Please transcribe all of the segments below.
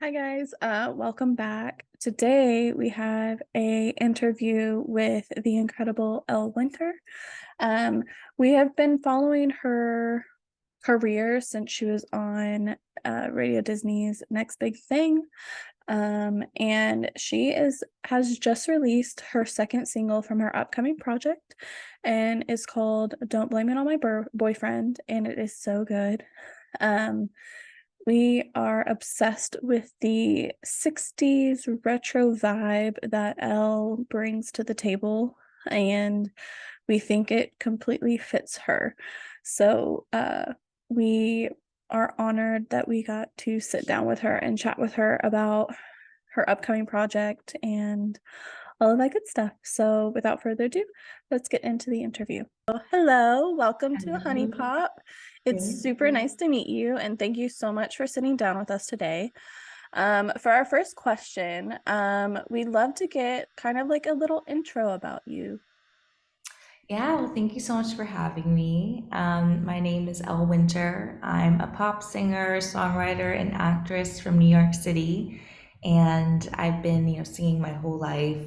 Hi guys, welcome back. Today we have a interview with the incredible Elle Winter. Um, we have been following her career since she was on Radio Disney's Next Big Thing. And she has just released her second single from her upcoming project and is called Don't Blame It on My Boyfriend, and it is so good. Um, we are obsessed with the 60s retro vibe that Elle brings to the table, and we think it completely fits her. So we are honored that we got to sit down with her and chat with her about her upcoming project and all of that good stuff. So without further ado, let's get into the interview. Hello, welcome to Honey Hello. Pop. It's Thank super you. nice to meet you, and thank you so much for sitting down with us today. For our first question, we'd love to get kind of like a little intro about you. Yeah, well, thank you so much for having me. My name is Elle Winter. I'm a pop singer, songwriter, and actress from New York City, and I've been, singing my whole life.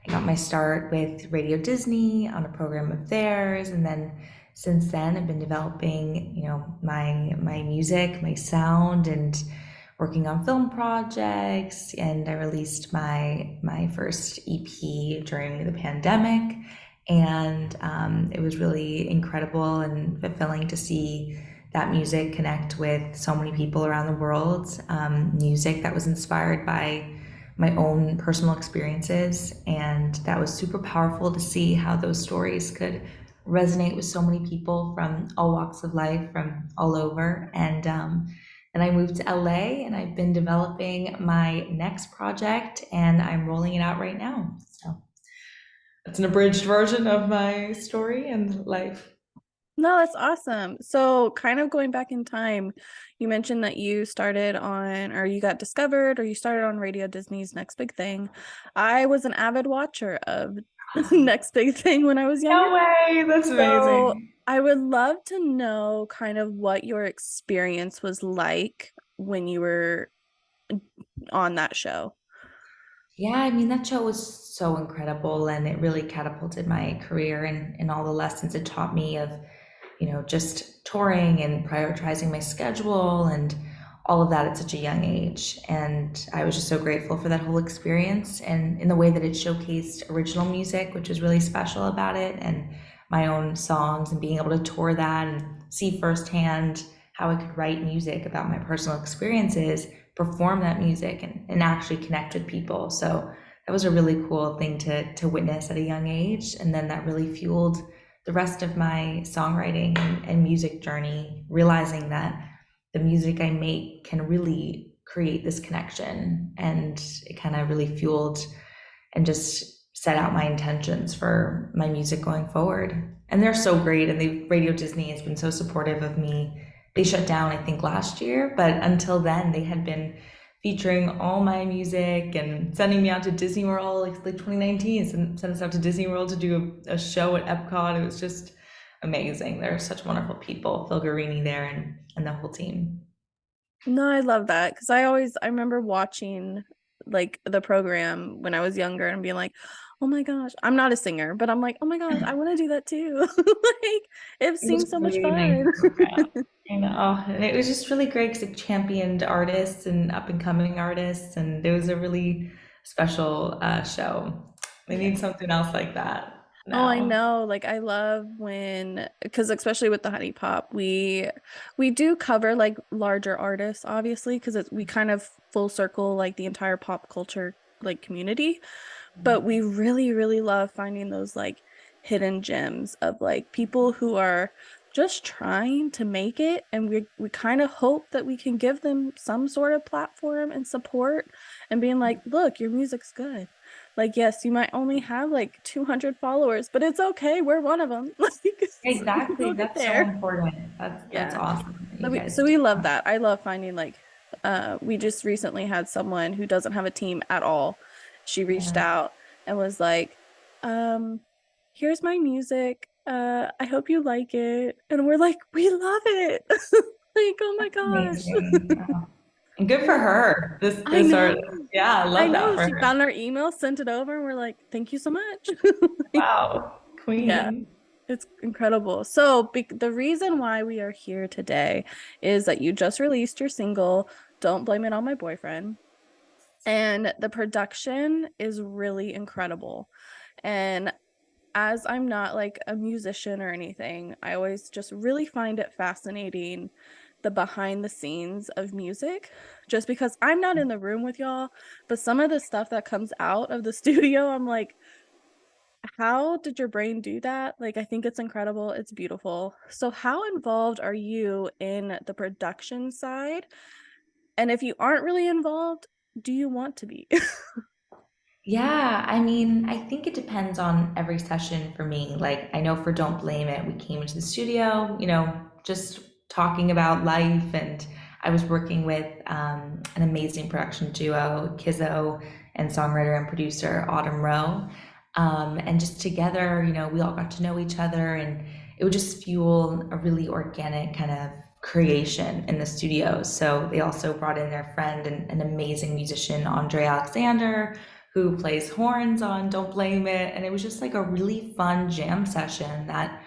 I got my start with Radio Disney on a program of theirs, and then since then, I've been developing, my music, my sound, and working on film projects. And I released my first EP during the pandemic. And it was really incredible and fulfilling to see that music connect with so many people around the world. Music that was inspired by my own personal experiences. And that was super powerful to see how those stories could resonate with so many people from all walks of life, from all over. And I moved to LA and I've been developing my next project and I'm rolling it out right now. So it's an abridged version of my story and life. No, that's awesome. So, kind of going back in time, you mentioned that you started on, or you got discovered, or you started on Radio Disney's Next Big Thing. I was an avid watcher of Next Big Thing when I was younger. No way, that's So, amazing. I would love to know kind of what your experience was like when you were on that show. Yeah, I mean, that show was so incredible and it really catapulted my career and all the lessons it taught me of, just touring and prioritizing my schedule and all of that at such a young age. And I was just so grateful for that whole experience and in the way that it showcased original music, which was really special about it, and my own songs and being able to tour that and see firsthand how I could write music about my personal experiences, perform that music and actually connect with people. So that was a really cool thing to witness at a young age. And then that really fueled the rest of my songwriting and music journey, realizing that the music I make can really create this connection. And it kind of really fueled and just set out my intentions for my music going forward. And they're so great. And the Radio Disney has been so supportive of me. They shut down, I think, last year, but until then, they had been featuring all my music and sending me out to Disney World, like 2019, sent us out to Disney World to do a show at Epcot. It was just amazing. They're such wonderful people, Phil Guarini there and the whole team. No, I love that because I remember watching like the program when I was younger and being like, oh my gosh, I'm not a singer, but I'm like, oh my gosh, I want to do that too. Like, it It was seems so much really nice fun. to work out. I know. And it was just really great because it championed artists and up and coming artists. And it was a really special show. They Yeah. need something else like that Oh, I now. know. Like I love when, because especially with the Honey Pop, we do cover like larger artists, obviously, because we kind of full circle like the entire pop culture like community. But we really, really love finding those like hidden gems of like people who are just trying to make it, and we kind of hope that we can give them some sort of platform and support and being like, look, your music's good. Like, yes, you might only have like 200 followers, but it's okay. We're one of them. Like, Exactly. we'll get That's so there. important. That's Yeah. awesome that So you we guys so do we love that. that. I love finding like we just recently had someone who doesn't have a team at all. She reached Yeah. out and was like, um, here's my music. I hope you like it. And we're like, we love it. Like, oh my That's gosh. amazing. Oh. And good for her. I This art, know. yeah, I I love that know. for She her. found our email, sent it over, and we're like, thank you so much. Like, Wow, yeah, queen. it's incredible. So, the reason why we are here today is that you just released your single, Don't Blame It on My Boyfriend. And the production is really incredible. And as I'm not like a musician or anything, I always just really find it fascinating the behind the scenes of music, just because I'm not in the room with y'all, but some of the stuff that comes out of the studio, I'm like, how did your brain do that? Like, I think it's incredible. It's beautiful. So, how involved are you in the production side? And if you aren't really involved, do you want to be? Yeah, I mean, I think it depends on every session for me. Like, I know for Don't Blame It, we came into the studio, just talking about life. And I was working with an amazing production duo, Kizzo, and songwriter and producer Autumn Rowe. And just together, we all got to know each other, and it would just fuel a really organic kind of creation in the studio. So they also brought in their friend and an amazing musician, Andre Alexander, who plays horns on Don't Blame It. And it was just like a really fun jam session that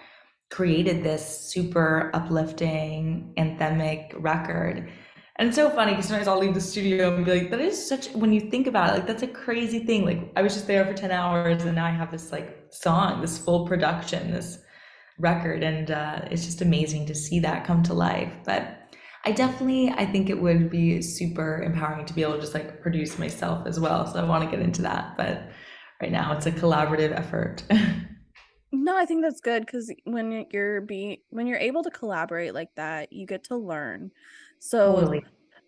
created this super uplifting, anthemic record. And it's so funny because sometimes I'll leave the studio and be like, that is such, when you think about it, like that's a crazy thing. Like I was just there for 10 hours and now I have this like song, this full production, this record, and it's just amazing to see that come to life. But I think it would be super empowering to be able to just like produce myself as well. So I want to get into that, but right now it's a collaborative effort. No, I think that's good because when you're able to collaborate like that, you get to learn. So Totally.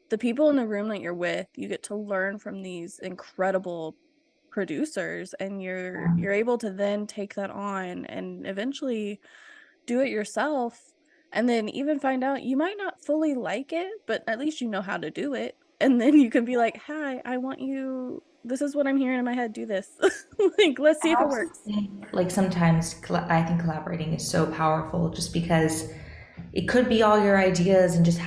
the people in the room that you're with, you get to learn from these incredible producers, and you're able to then take that on and eventually do it yourself, and then even find out you might not fully like it, but at least you know how to do it. And then you can be like, "Hi, I want you, this is what I'm hearing in my head, do this." Like, let's see if I it also works. think like sometimes I think collaborating is so powerful just because it could be all your ideas, and just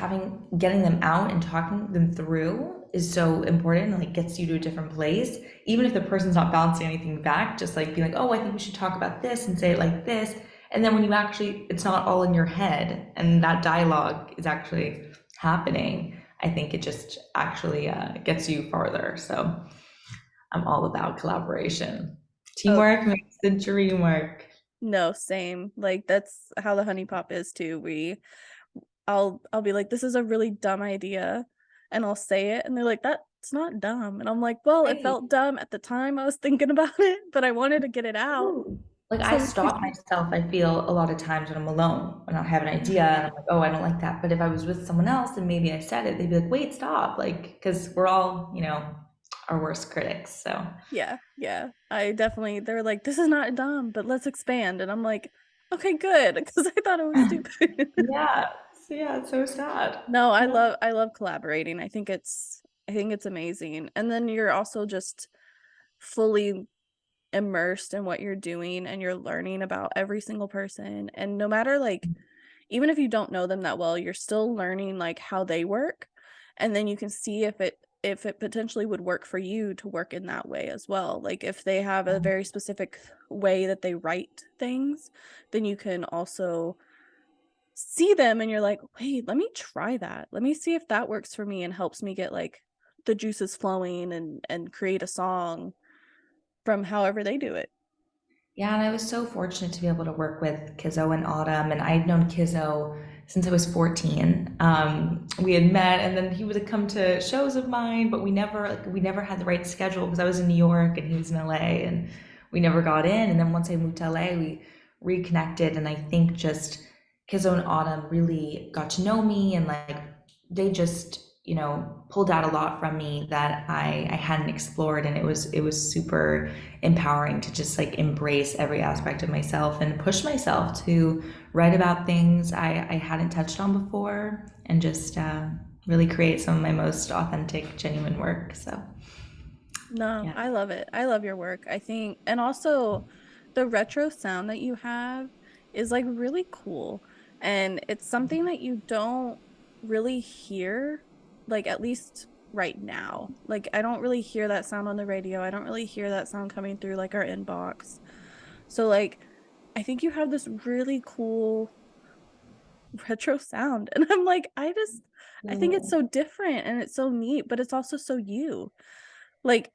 getting them out and talking them through is so important, and like gets you to a different place. Even if the person's not bouncing anything back, just like being like, oh, I think we should talk about this and say it like this. And then when you actually, it's not all in your head and that dialogue is actually happening, I think it just actually gets you farther. So I'm all about collaboration. Oh, Teamwork makes the dream work. no, same. Like that's how the honey pop is too. I'll be like, this is a really dumb idea, and I'll say it, and they're like, that's not dumb. And I'm like, well, it Right. felt dumb at the time I was thinking about it, but I wanted to get it out. Ooh. Like I So stop myself, I feel a lot of times when I'm alone, when I have an yeah, idea and I'm like, oh, I don't like that. But if I was with someone else and maybe I said it, they'd be like, wait, stop. Like, because we're all, our worst critics. So yeah, yeah. I definitely, they're like, this is not dumb, but let's expand. And I'm like, okay, good, because I thought it was stupid. yeah, yeah, it's so sad. No, Yeah. I love collaborating. I think it's amazing. And then you're also just fully immersed in what you're doing, and you're learning about every single person. And no matter like, even if you don't know them that well, you're still learning like how they work. And then you can see if it potentially would work for you to work in that way as well. Like if they have a very specific way that they write things, then you can also see them and you're like, wait, let me try that. Let me see if that works for me and helps me get like the juices flowing and create a song from however they do it. Yeah, and I was so fortunate to be able to work with Kizzo and Autumn, and I'd known Kizzo since I was 14. We had met, and then he would come to shows of mine, but we never had the right schedule because I was in New York and he was in LA, and we never got in. And then once I moved to LA, we reconnected, and I think just Kizzo and Autumn really got to know me, and like they just pulled out a lot from me that I hadn't explored, and it was super empowering to just like embrace every aspect of myself and push myself to write about things I hadn't touched on before, and just really create some of my most authentic, genuine work. So, No, yeah. I love it. I love your work. I think, and also the retro sound that you have is like really cool. And it's something that you don't really hear, like at least right now. Like I don't really hear that sound on the radio. I don't really hear that sound coming through like our inbox. So like I think you have this really cool retro sound. And I'm like, I think it's So so different and it's so neat, but it's also so you. Like,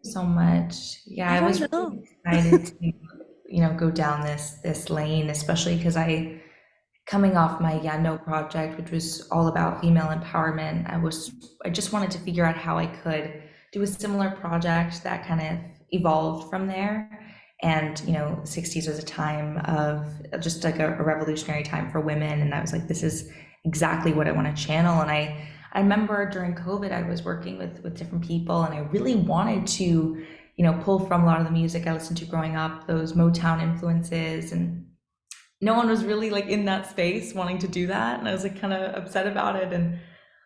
so much. Yeah, I I don't was know. really excited to, go down this lane, especially because coming off my Yeah No project, which was all about female empowerment, I just wanted to figure out how I could do a similar project that kind of evolved from there. And, the 60s was a time of just like a revolutionary time for women. And I was like, this is exactly what I want to channel. And I remember during COVID, I was working with different people and I really wanted to, pull from a lot of the music I listened to growing up, those Motown influences, and no one was really like in that space wanting to do that, and I was like kind of upset about it. And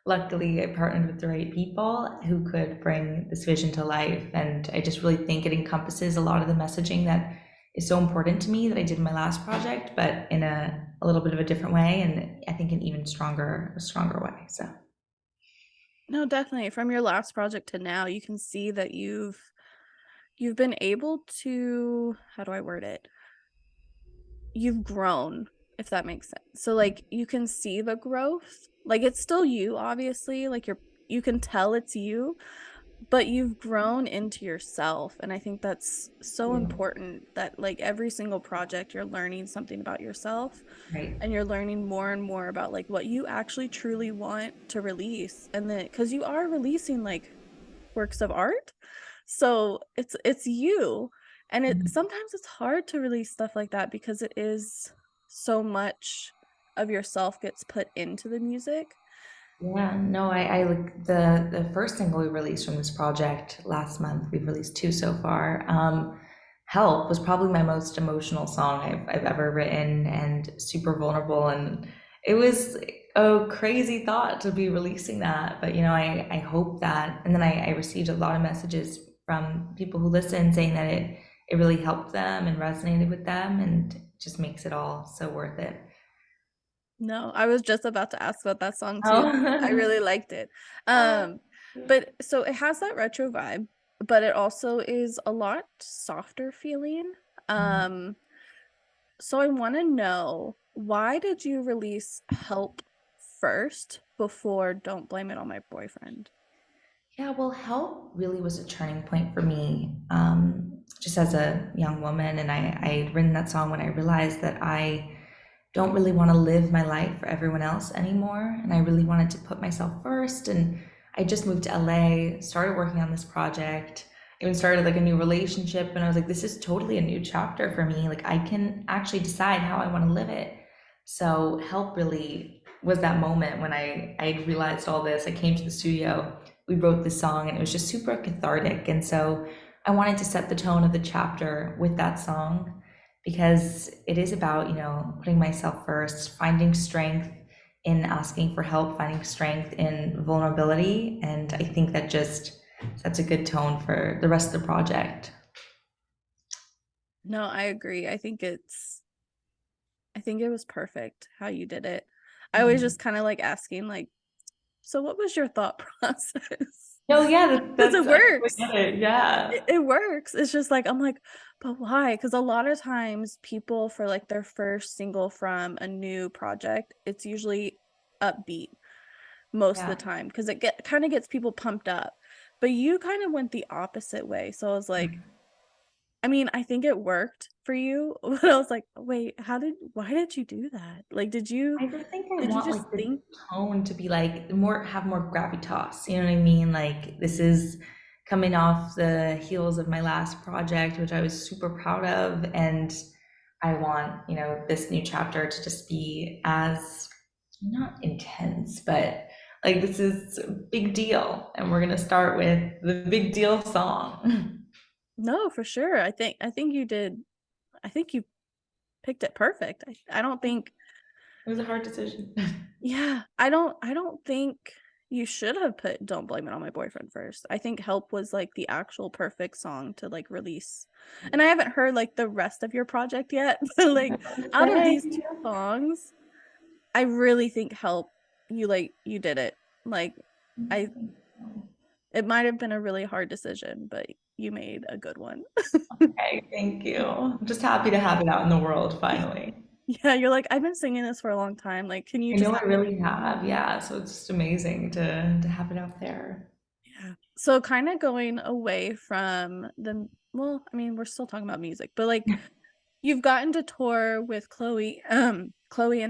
luckily I partnered with the right people who could bring this vision to life, and I just really think it encompasses a lot of the messaging that is so important to me that I did in my last project, but in a little bit of a different way, and I think an even stronger way. So No, definitely. From your last project to now, you can see that you've been able to, how do I word it? You've grown, if that makes sense. So like you can see the growth. Like it's still you, obviously. Like you can tell it's you, but you've grown into yourself. And I think that's so you important that like every single project you're learning something about yourself right. and you're learning more and more about like what you actually truly want to release. And then because you are releasing like works of art. So it's you. And it Mhm. sometimes it's hard to release stuff like that because it is so much of yourself gets put into the music. Yeah, no, I like the first single we released from this project last month. We've released two so far. Help was probably my most emotional song I've ever written, and super vulnerable. And it was a crazy thought to be releasing that. But I hope that, and then I received a lot of messages from people who listened saying that it really helped them and resonated with them, and just makes it all so worth it. No, I was just about to ask about that song too because I Oh. really liked it. Oh. Um, but so it has that retro vibe, but it also is a lot softer feeling. Um, so I want to know, why did you release Help first before Don't Blame It on My Boyfriend? Yeah, well, Help really was a turning point for me, just as a young woman. And I'd written that song when I realized that I don't really want to live my life for everyone else anymore. And I really wanted to put myself first. And I just moved to LA, started working on this project, even started like a new relationship. And I was like, this is totally a new chapter for me. Like, I can actually decide how I want to live it. So, Help really was that moment when I realized all this. I came to the studio, we wrote this song, and it was just super cathartic. And so, I wanted to set the tone of the chapter with that song because it is about, putting myself first, finding strength in asking for help, finding strength in vulnerability. And I think that just sets a good tone for the rest of the project. No, I agree. I think it was perfect how you did it. I always just kind of like asking like, so what was your thought process? No, yeah, Because it I totally works. get it. Yeah. It works. It's just like I'm like, but why? Because a lot of times people for like their first single from a new project, it's usually upbeat most of the Yeah. time because it get kind of gets people pumped up. But you kind of went the opposite way. So I was like, I mean, I think it worked for you, but I was like, wait, why did you do that? Like, I just think I did you want just like the think? tone to be like have more gravitas. You know what I mean? Like this is coming off the heels of my last project, which I was super proud of, and I want, this new chapter to just be as not intense, but like this is a big deal, and we're gonna start with the big deal song. No, for sure. I think you did. I think you picked it perfect. I don't think, It was a hard decision. yeah, I don't think you should have put Don't Blame It on My Boyfriend first. I think Help was like the actual perfect song to like release. And I haven't heard like the rest of your project yet, but like out of these two songs, I really think Help, you did it. Like I It might have been a really hard decision, but you made a good one. Okay, thank you. I'm just happy to have it out in the world finally. Yeah, you're like, I've been singing this for a long time. Like, can you I just know have I really have, yeah. So it's just amazing to have it out there. yeah. So kind of going away from the well, I mean, we're still talking about music, but like you've gotten to tour with Chloe and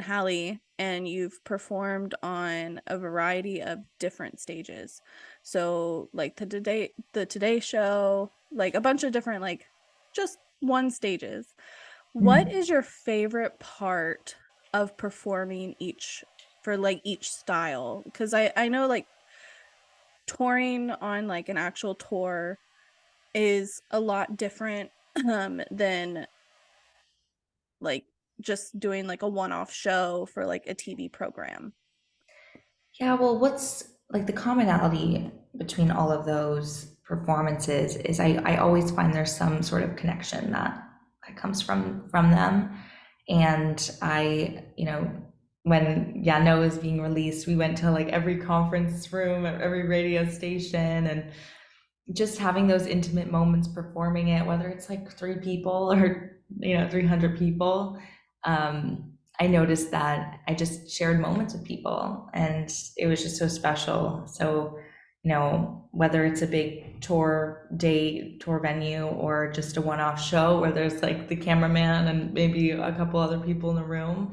Halle, and you've performed on a variety of different stages. So like the Today Show, like a bunch of different like just one stages. What Mm. is your favorite part of performing each for like each style? Because I know like touring on like an actual tour is a lot different than like just doing like a one-off show for like a TV program. Yeah, well, what's like the commonality between all of those performances is I always find there's some sort of connection that comes from them. And when Yeah No was being released, we went to like every conference room at every radio station and just having those intimate moments performing it, whether it's like three people or 300 people. I noticed that I just shared moments with people, and it was just so special. So whether it's a big tour venue, or just a one-off show where there's like the cameraman and maybe a couple other people in the room,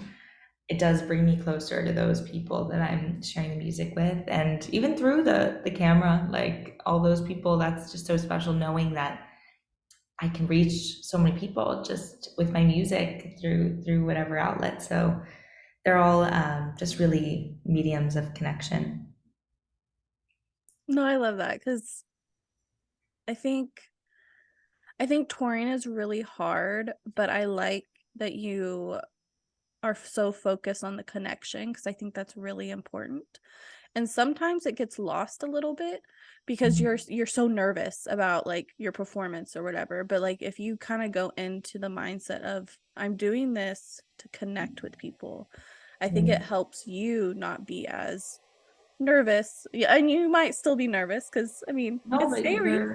it does bring me closer to those people that I'm sharing the music with. And even through the camera, like all those people, that's just so special, knowing that I can reach so many people just with my music through whatever outlet. So they're all just really mediums of connection. No, I love that because I think I think touring is really hard, but I like that you are so focused on the connection because I think that's really important. And sometimes it gets lost a little bit because Mhm. you're so nervous about like your performance or whatever. But like if you kind of go into the mindset of I'm doing this to connect with people, I think it Mm. helps you not be as nervous. Yeah, and you might still be nervous because I mean, No, it's but scary.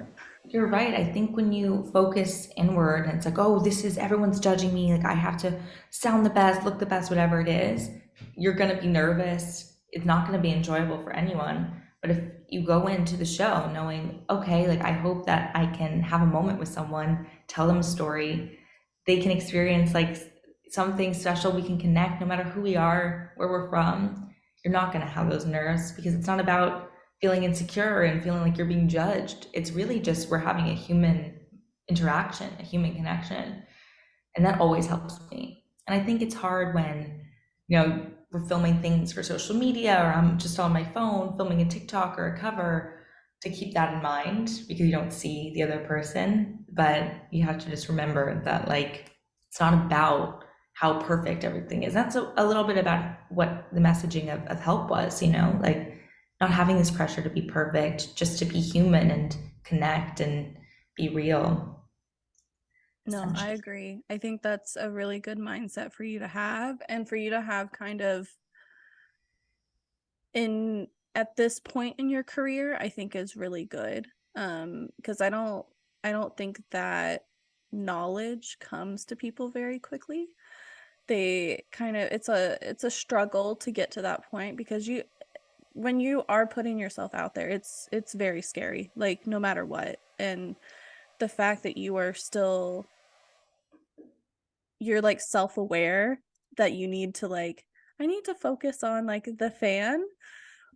you're right. I think when you focus inward and it's like, oh, this is everyone's judging me, like I have to sound the best, look the best, whatever it is, you're gonna be nervous. It's not gonna be enjoyable for anyone. But if you go into the show knowing, okay, like I hope that I can have a moment with someone, tell them a story, they can experience like something special, we can connect no matter who we are, where we're from, you're not gonna have those nerves because it's not about feeling insecure and feeling like you're being judged. It's really just we're having a human interaction, a human connection. And that always helps me. And I think it's hard when, we're filming things for social media, or I'm just on my phone filming a TikTok or a cover, to keep that in mind because you don't see the other person. But you have to just remember that, like, it's not about how perfect everything is. That's a little bit about what the messaging of Help was, like not having this pressure to be perfect, just to be human and connect and be real, No, I essentially. agree. I think that's a really good mindset for you to have and for you to have kind of in at this point in your career, I think is really good. Because I don't think that knowledge comes to people very quickly. They kind of it's a struggle to get to that point because you when you are putting yourself out there, it's very scary, like no matter what. And the fact that you're like self-aware that you need to like I need to focus on like the fan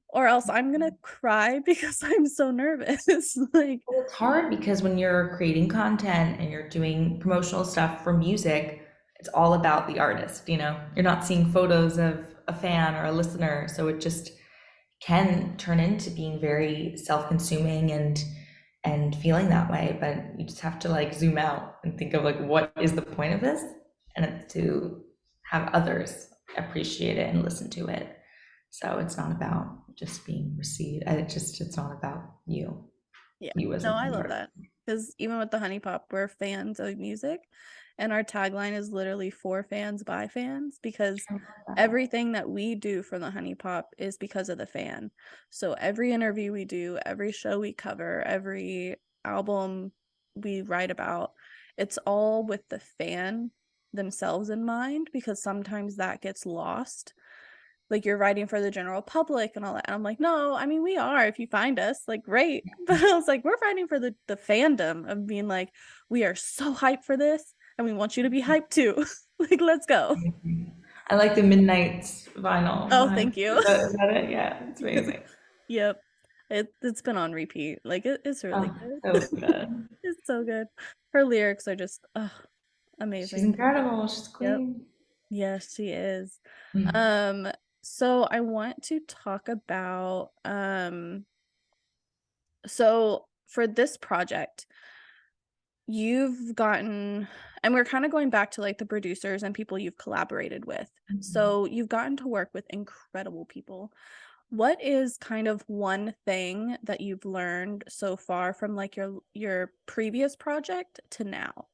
or else I'm gonna cry because I'm so nervous. Like, Well, it's hard because when you're creating content and you're doing promotional stuff for music, it's all about the artist, You're not seeing photos of a fan or a listener, so it just can turn into being very self-consuming and feeling that way, but you just have to like zoom out and think of like what is the point of this? And it's to have others appreciate it and listen to it. So it's not about just being received. It's not about yeah. you as No, I the love artist. that because even with the Honey Pop, we're fans of music, And our tagline is literally for fans by fans, because I love that. everything that we do for the Honey Pop is because of the fan. So every interview we do, every show we cover, every album we write about, it's all with the fan themselves in mind, because sometimes that gets lost. Like, you're writing for the general public and all that. And I'm like, no, I mean, we are, if you find us, like, great. But I was like, we're writing for the fandom of being like, we are so hyped for this and we want you to be hyped too. Like, let's go. I like the Midnight vinyl Oh, behind. thank you. Is that it? Yeah, it's amazing. Yep. It's been on repeat. Like, it's really Oh, good. so good. It's so good. Her lyrics are just She's amazing. incredible. She's Yep. queen. Yes, she is. Mm. Um, so I want to talk about so for this project, you've gotten, and we're kind of going back to like the producers and people you've collaborated with. So you've gotten to work with incredible people. What is kind of one thing that you've learned so far from like your previous project to now?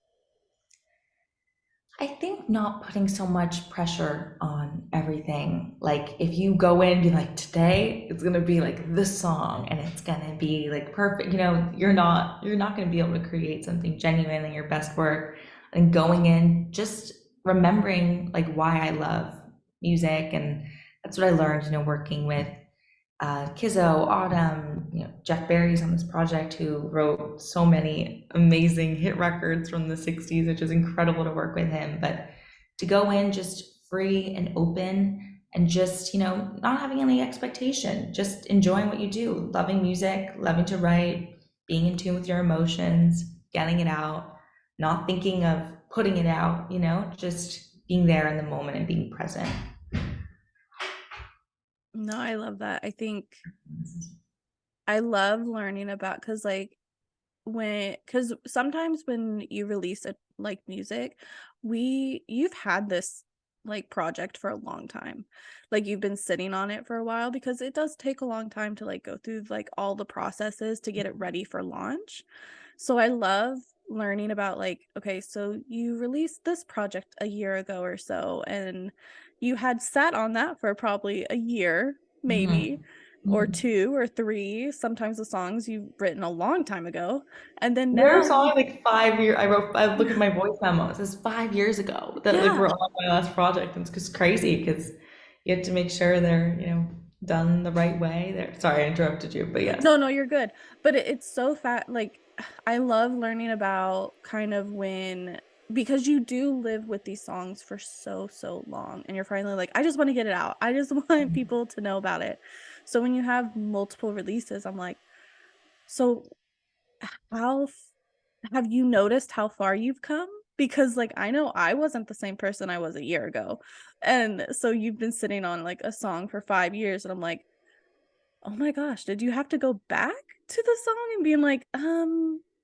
I think not putting so much pressure on everything. Like if you go in and be like, today it's gonna be like this song and it's gonna be like perfect, you're not gonna be able to create something genuine and your best work. And going in, just remembering like why I love music, and that's what I learned, working with Kizzo, Autumn, Jeff Barry's on this project, who wrote so many amazing hit records from the 60s, which is incredible to work with him. But to go in just free and open and just, not having any expectation, just enjoying what you do, loving music, loving to write, being in tune with your emotions, getting it out, not thinking of putting it out, just being there in the moment and being present. No, I love that. I think I love learning about, because like because sometimes when you release a like music, you've had this like project for a long time, like you've been sitting on it for a while, because it does take a long time to like go through like all the processes to get it ready for launch. So I love learning about like, okay, so you released this project a year ago or so, and you had sat on that for probably a year, maybe, Mhm. or Mhm. two or three, sometimes the songs you've written a long time ago. And then There's now, only like 5 years. I look at my voice memo. It says 5 years ago that like yeah. we're on my last project, and it's just crazy because you have to make sure they're done the right way. There. Sorry, I interrupted you, but yes. No, no, you're good. But it's so fat. Like, I love learning about kind of when, because you do live with these songs for so, so long, and you're finally like, I just want to get it out. I just want people to know about it. So when you have multiple releases, I'm like, so how have you noticed how far you've come? Because like I know I wasn't the same person I was a year ago. And so you've been sitting on like a song for 5 years, and I'm like, oh my gosh, did you have to go back to the song and being like,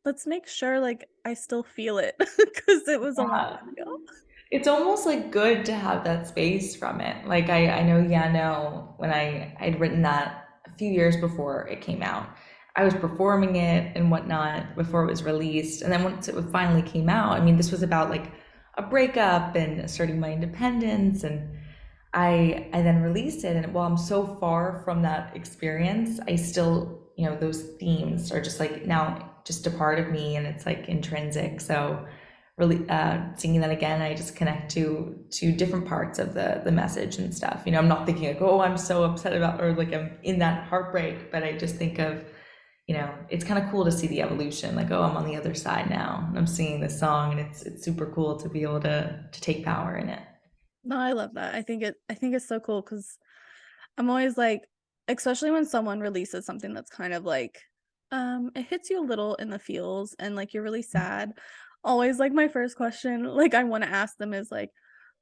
let's make sure like I still feel it because it was a long Yeah. time ago. It's almost like good to have that space from it. Like I know, yeah, no, when I'd written that a few years before it came out, I was performing it and whatnot before it was released. And then once it finally came out, I mean, this was about like a breakup and asserting my independence, and I then released it. And while I'm so far from that experience, I still, those themes are just like now just a part of me, and it's like intrinsic. So really singing that again, I just connect to different parts of the message and stuff. I'm not thinking like, oh, I'm so upset about, or like I'm in that heartbreak, but I just think of, it's kind of cool to see the evolution. Like, oh, I'm on the other side now, and I'm singing this song, and it's super cool to be able to take power in it. No, I love that. I think it's so cool because I'm always like, especially when someone releases something that's kind of like, it hits you a little in the feels and like you're really sad. Always like my first question, like I want to ask them is like,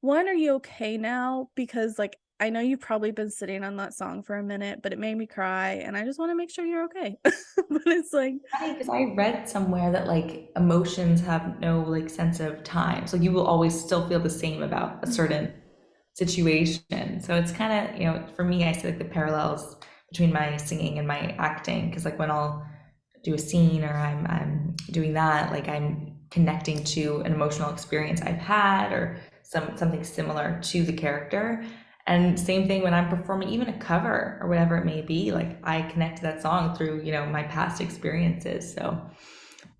one, are you okay now? Because like I know you've probably been sitting on that song for a minute, but it made me cry and I just want to make sure you're okay. But it's like, Funny because I read somewhere that like emotions have no like sense of time, so you will always still feel the same about a certain situation. So it's kind of, for me, I see like the parallels between my singing and my acting, because like when I'll do a scene or I'm doing that, like connecting to an emotional experience I've had or something similar to the character. And same thing when I'm performing even a cover or whatever it may be, like I connect to that song through, my past experiences. So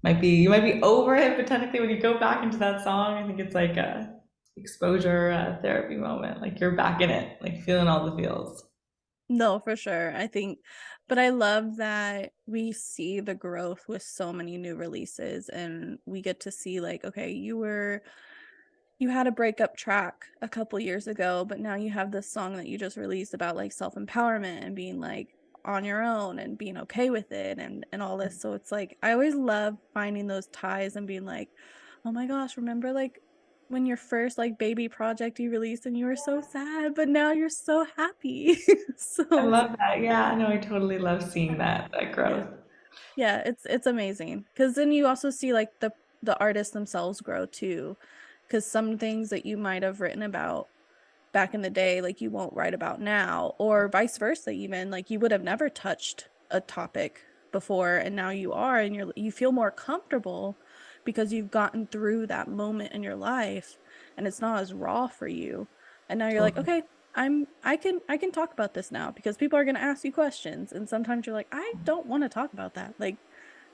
you might be over it, but technically when you go back into that song, I think it's like a exposure therapy moment. Like you're back in it, like feeling all the feels. No, for sure. But I love that we see the growth with so many new releases, and we get to see like, okay, you had a breakup track a couple years ago, but now you have this song that you just released about like self-empowerment and being like on your own and being okay with it and all this. So it's like I always love finding those ties and being like, "Oh my gosh, remember like when your first like baby project you released and you were so sad, but now you're so happy." I So love that. Yeah, no, I totally love seeing that yeah. growth. Yeah, it's amazing because then you also see like the artists themselves grow too, because some things that you might have written about back in the day, like you won't write about now, or vice versa, even like you would have never touched a topic before, and now you are, and you feel more comfortable because you've gotten through that moment in your life, and it's not as raw for you. And now you're like, Totally. okay, I can talk about this now because people are going to ask you questions, and sometimes you're like, I don't want to talk about that. Like,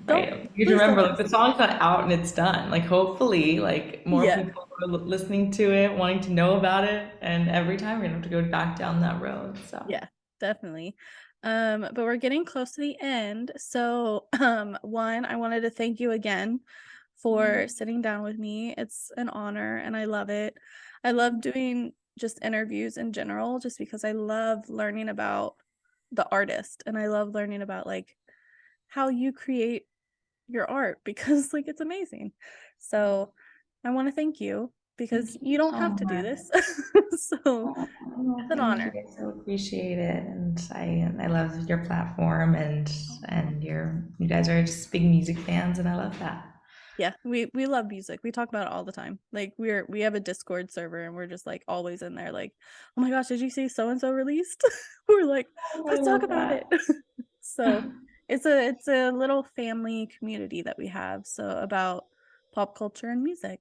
don't, Right. You please don't remember, like ask. the song's not out and it's done. Like hopefully, like more Yeah. people are listening to it, wanting to know about it, and every time we're gonna have to go back down that road. So Yeah, definitely. But we're getting close to the end. So, one, I wanted to thank you again for sitting down with me. It's an honor and I love it. I love doing just interviews in general, just because I love learning about the artist and I love learning about like how you create your art because like it's amazing. So, I want to thank you because thank you you don't so have to do much. this. So, Oh, it's an thank you. honor. I so appreciate it, and I love your platform, and you guys are just big music fans, and I love that. Yeah, we love music. We talk about it all the time. Like we have a Discord server and we're just like always in there like, "Oh my gosh, did you see so and so released?" We're like, Oh, I "Let's talk love about that. it." So, it's a little family community that we have so about pop culture and music.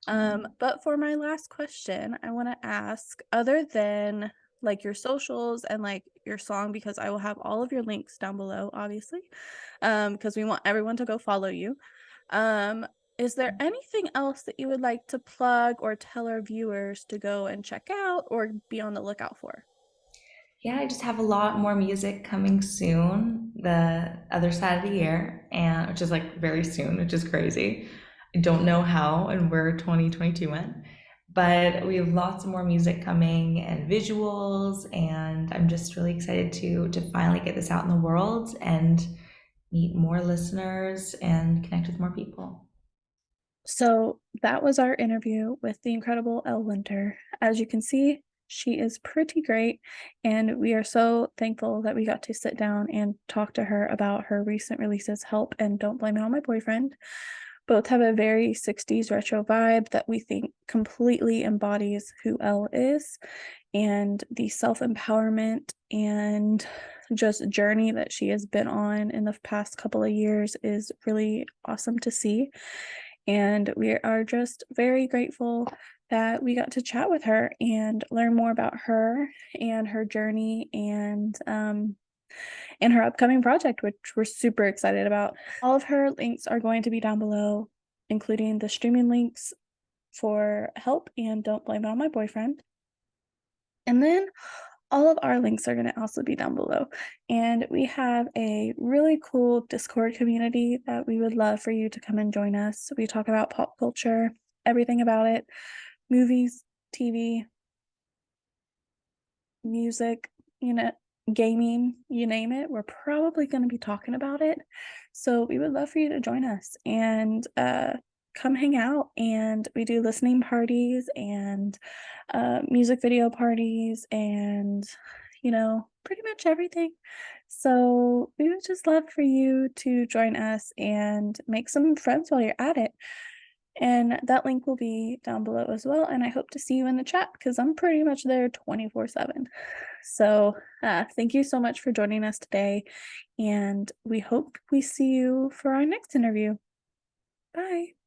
But for my last question, I want to ask, other than like your socials and like your song, because I will have all of your links down below, obviously, because we want everyone to go follow you. Um, is there anything else that you would like to plug or tell our viewers to go and check out or be on the lookout for? Yeah, I just have a lot more music coming soon, the other side of the year, and which is like very soon, which is crazy. I don't know how and where 2022 went, but we have lots of more music coming and visuals, and I'm just really excited to finally get this out in the world and meet more listeners and connect with more people. So that was our interview with the incredible Elle Winter. As you can see, she is pretty great, and we are so thankful that we got to sit down and talk to her about her recent releases, Help and Don't Blame It on My Boyfriend. Both have a very 60s retro vibe that we think completely embodies who Elle is, and the self-empowerment and just journey that she has been on in the past couple of years is really awesome to see. And we are just very grateful that we got to chat with her and learn more about her and her journey and her upcoming project, which we're super excited about. All of her links are going to be down below, including the streaming links for Help and Don't Blame It on My Boyfriend. And then all of our links are going to also be down below. And we have a really cool Discord community that we would love for you to come and join us. We talk about pop culture, everything about it, movies, TV, music, gaming, you name it. We're probably going to be talking about it. So we would love for you to join us and come hang out. And we do listening parties and music video parties and, pretty much everything. So we would just love for you to join us and make some friends while you're at it. And that link will be down below as well. And I hope to see you in the chat because I'm pretty much there 24/7. So thank you so much for joining us today. And we hope we see you for our next interview. Bye.